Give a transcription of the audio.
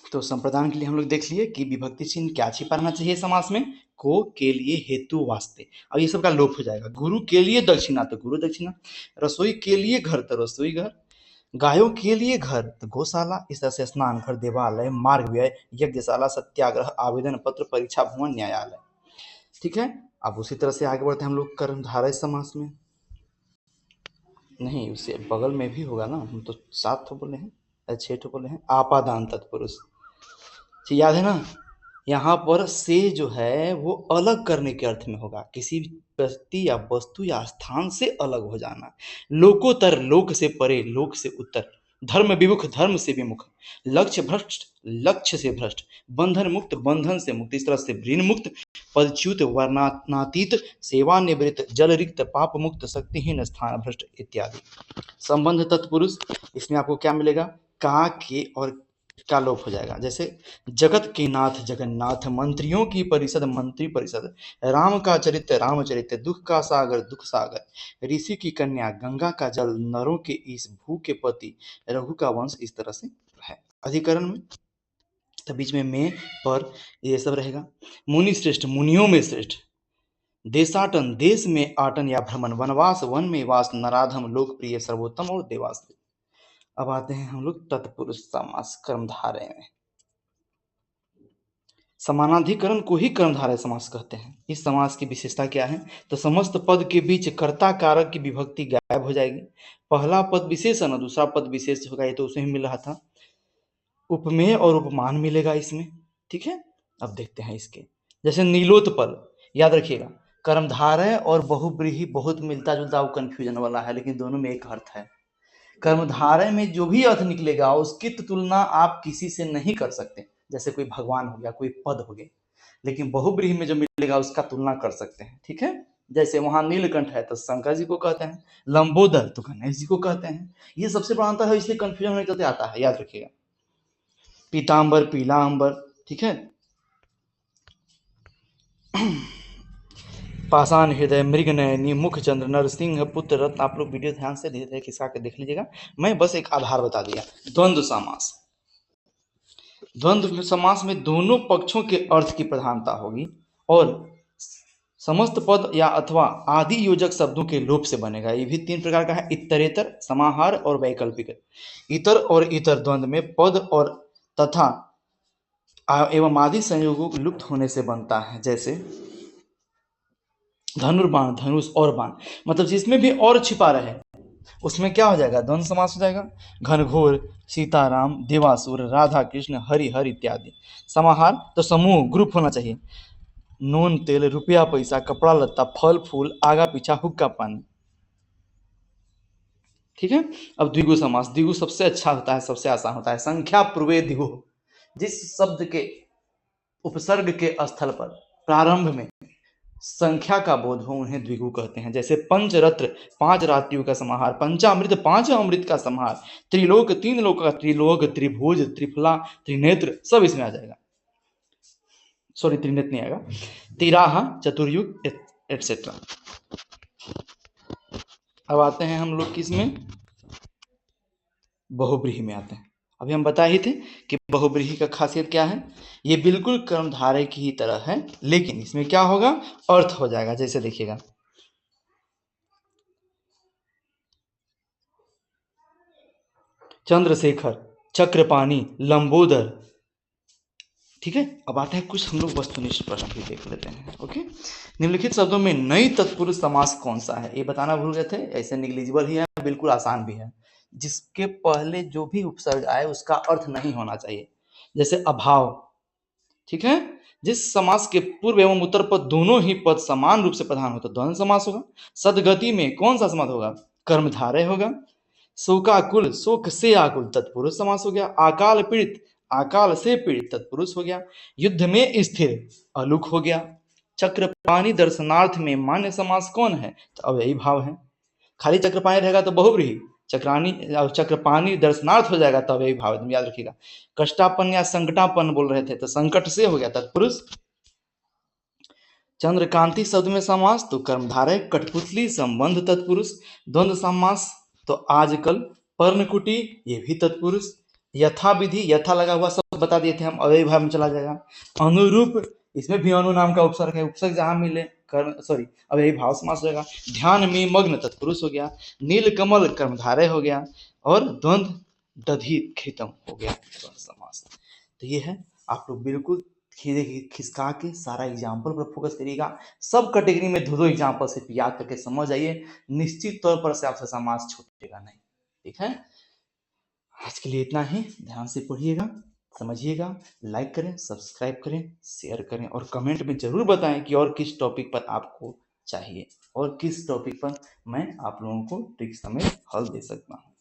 तो संप्रदान के लिए हम लोग देख लिए कि विभक्ति चिन्ह क्या छिपा रहना चाहिए समास में, को, के लिए, हेतु, वास्ते। अब ये सब का लोप हो जाएगा। गुरु के लिए दक्षिणा तो गुरु दक्षिणा, रसोई के लिए घर तो रसोई घर, गायों के लिए घर तो गौशाला। इस तरह से स्नान घर, देवालय, मार्ग व्यय, यज्ञशाला, सत्याग्रह, आवेदन पत्र, परीक्षा भवन, न्यायालय। ठीक है। अब उसी तरह से आगे बढ़ते हैं हम लोग कर्मधारय समास में। नहीं, उससे बगल में भी होगा ना, हम तो 7 ठो बोले हैं, 6 ठो बोले हैं। आपादान तत्पुरुष, याद है ना। यहाँ पर से जो है वो अलग करने के अर्थ में होगा, किसी व्यक्ति या वस्तु या स्थान से अलग हो जाना। लोकोत्तर, लोक से परे, लोक से उत्तर। धर्म विमुख, धर्म से विमुख। लक्ष्य भ्रष्ट, लक्ष्य से भ्रष्ट। बंधन मुक्त, बंधन से मुक्त। इस तरह से ऋण मुक्त, पदच्युत, वर्णातीत, सेवानिवृत्त, जल रिक्त, पाप मुक्त, शक्तिहीन, स्थान भ्रष्ट इत्यादि। संबंध तत्पुरुष, इसमें आपको क्या मिलेगा, का, के और का लोप हो जाएगा। जैसे जगत के नाथ जगन्नाथ, मंत्रियों की परिषद मंत्री परिषद, राम का चरित्र रामचरित्र, दुख का सागर दुख सागर, ऋषि की कन्या, गंगा का जल, नरों के ईश, भू के पति, रघु का वंश। इस तरह से है। अधिकरण में तो बीच में पर ये सब रहेगा। मुनि श्रेष्ठ, मुनियों में श्रेष्ठ। देशाटन, देश में आटन या भ्रमण। वनवास, वन में वास। नराधम, लोकप्रिय, सर्वोत्तम और देवास। अब आते हैं हम लोग तत्पुरुष समास कर्मधारय में। समानाधिकरण को ही कर्मधारय समास कहते हैं। इस समास की विशेषता क्या है, तो समस्त पद के बीच कर्ता कारक की विभक्ति गायब हो जाएगी। पहला पद विशेषण और दूसरा पद विशेष होगा, ये तो उसमें मिल रहा था। उपमेय और उपमान मिलेगा इसमें। ठीक है। अब देखते हैं इसके, जैसे नीलोत्पल, याद रखिएगा कर्मधारय और बहुब्रीहि बहुत मिलता जुलता, वो कंफ्यूजन वाला है, लेकिन दोनों में एक अर्थ है। कर्मधारय में जो भी अर्थ निकलेगा उसकी तुलना आप किसी से नहीं कर सकते, जैसे कोई भगवान हो गया, कोई पद हो गया। लेकिन बहुब्रीहि में जो मिलेगा उसका तुलना कर सकते हैं। ठीक है। जैसे वहां नीलकंठ है तो शंकर जी को कहते हैं, लंबोदर तो गणेश जी को कहते हैं। ये सबसे बड़ा अंतर है, इसलिए कंफ्यूजन होने चलते आता है, याद रखिएगा। पीतांबर, पीला अंबर। ठीक है। पाषाण हृदय, मृग नयनी, मुख चंद्र, नरसिंह पुत्र रत्न। आप लोग वीडियो ध्यान से धीरे धीरे खिसका के देख लीजिएगा, मैं बस एक आधार बता दिया। द्वंद्व समास, द्वंद्व समास में दोनों पक्षों के अर्थ की प्रधानता होगी और समस्त पद या अथवा आदि योजक शब्दों के लोप से बनेगा। ये भी 3 प्रकार का है, इतरेतर, समाहार और वैकल्पिक। इतर और इतर द्वंद्व में पद और तथा एवं आदि संयोगों के लुप्त होने से बनता है। जैसे धनुर्बाण, धनुष और बाण, मतलब जिसमें भी और छिपा रहे उसमें क्या हो जाएगा, द्वंद्व समास हो जाएगा। घनघोर, सीताराम, देवासुर, राधा कृष्ण, हरि हर इत्यादि। समाहार तो समूह, ग्रुप होना चाहिए। नून तेल, रुपया पैसा, कपड़ा लत्ता, फल फूल, आगा पीछा, हुक्का पानी। ठीक है। अब द्विगु समास, द्विगु सबसे अच्छा होता है, सबसे आसान होता है। संख्या पूर्वे द्विगु, जिस शब्द के उपसर्ग के स्थल पर प्रारंभ में संख्या का बोध हो उन्हें द्विगु कहते हैं। जैसे पंचरत्न, 5 रात्रियों का समाहार। पंचामृत, 5 अमृत का समाहार। त्रिलोक, 3 लोक का त्रिलोक। त्रिभुज, त्रिफला, त्रिनेत्र, सब इसमें आ जाएगा। सॉरी, त्रिनेत्र नहीं आएगा। तिराहा, चतुर्युग एटसेट्रा। अब आते हैं हम लोग किसमें, बहुब्रीहि में आते हैं। अभी हम बता ही थे कि बहुब्रीहि का खासियत क्या है, ये बिल्कुल कर्मधारय की ही तरह है, लेकिन इसमें क्या होगा, अर्थ हो जाएगा। जैसे देखिएगा, चंद्रशेखर, चक्रपाणी, लंबोदर। ठीक है। अब आते हैं कुछ हम लोग वस्तुनिष्ठ प्रश्न भी देख लेते हैं। ओके। निम्नलिखित शब्दों में नई तत्पुरुष समास कौन सा है, ये बताना भूल गए थे। ऐसे निग्लिजिबल ही है, बिल्कुल आसान भी है। जिसके पहले जो भी उपसर्ग आए उसका अर्थ नहीं होना चाहिए। जैसे अभाव। ठीक है। जिस समास के पूर्व एवं उत्तर पद दोनों ही पद समान रूप से प्रधान हो तो द्वंद्व समास होगा। सदगति में कौन सा समास होगा, कर्मधारय होगा। शोकाकुल, शोक से आकुल, तत्पुरुष समास हो गया। अकाल पीड़ित, अकाल से पीड़ित, तत्पुरुष हो गया। युद्ध में स्थिर, अलुक हो गया। चक्रपाणी दर्शनार्थ में मान्य समास कौन है, तो अव्ययी भाव है। खाली चक्रपाणी रहेगा तो बहुब्रीहि, चक्रपाणी दर्शनार्थ हो जाएगा तो अव्ययी भाव, एकदम याद रखिएगा। कष्टापन या संकटापन बोल रहे थे तो संकट से हो गया तत्पुरुष। चंद्रकांति शब्द में समास तो कर्मधारय। कठपुतली संबंध तत्पुरुष। द्वंद्व समास तो आजकल, पर्णकुटी ये भी तत्पुरुष। यथा विधि, यथा लगा हुआ सब बता दिए थे हम, अव्ययी भाव में चला जाएगा। अनुरूप, इसमें भी अनु नाम का उपसर्ग है, उपसर्ग जहां मिले कर्म सॉरी अव्ययी भाव समास हो जाएगा। ध्यान में मग्न तत्पुरुष हो गया। नीलकमल कर्मधारय हो गया। और द्वंद्व दधिखितम हो गया द्वंद्व समास। तो ये है, आप लोग बिल्कुल खिसका के सारा एग्जाम्पल पर फोकस करिएगा। सब कैटेगरी में दो एग्जाम्पल सिर्फ याद करके समझ आइए, निश्चित तौर पर से आपसे समास छूटेगा नहीं। ठीक है, आज के लिए इतना ही। ध्यान से पढ़िएगा, समझिएगा, लाइक करें, सब्सक्राइब करें, शेयर करें और कमेंट में जरूर बताएं कि और किस टॉपिक पर आपको चाहिए और किस टॉपिक पर मैं आप लोगों को ट्रिक्स समेत हल दे सकता हूँ।